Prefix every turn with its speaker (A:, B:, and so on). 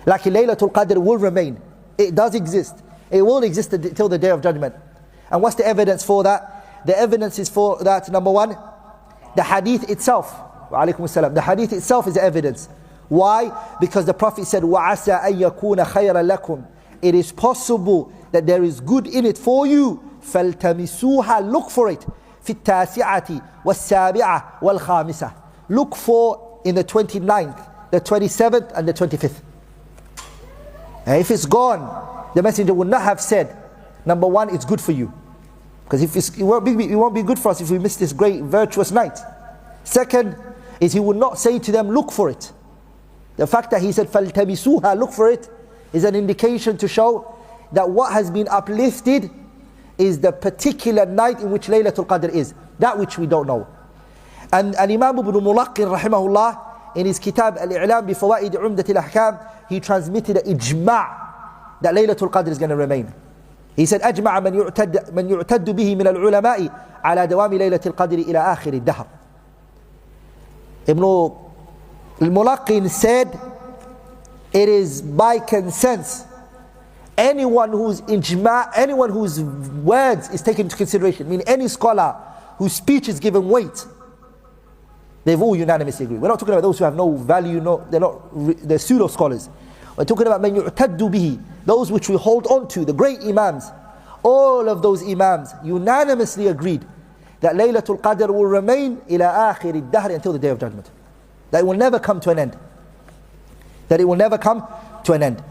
A: Like Laylatul Qadr will remain. It does exist. It will exist until the Day of Judgment. And what's the evidence for that? The evidence is for that, number one, the hadith itself. Wa alaykum as-salam. The hadith itself is the evidence. Why? Because the Prophet said, وَعَسَىٰ أَن يَكُونَ خَيْرًا لَكُمْ. It is possible that there is good in it for you. فَالْتَمِسُوهَا. Look for it. فِي التَّاسِعَةِ وَالسَّابِعَةِ وَالْخَامِسَةِ. Look for in the 29th, the 27th and the 25th. And if it's gone, the Messenger would not have said, number one, it's good for you. Because it won't be good for us if we miss this great virtuous night. Second is he would not say to them, look for it. The fact that he said, فَالْتَمِسُوهَا, look for it, is an indication to show that what has been uplifted is the particular night in which Laylatul Qadr is. That which we don't know. And Imam ibn Mulaqqin rahimahullah, in his kitab 𝗟𝘆𝗹𝗁 𝗵𝗺 he transmitted an ijma' that Laylatul Qadr is going to remain. He said, أجمع من يعتد به من العلماء على دوام ليلة القدر إلى آخر الدهر. Ibn al-Mulaqqin said, it is by consensus. Anyone whose ijma', anyone whose words is taken into consideration, meaning any scholar whose speech is given weight, they've all unanimously agreed. We're not talking about those who have no value, they're pseudo scholars. We're talking about من يعتد به, those which we hold on to, the great imams. All of those imams unanimously agreed that Laylatul Qadr will remain إلى آخر الدهر, until the Day of Judgment. That it will never come to an end. That it will never come to an end.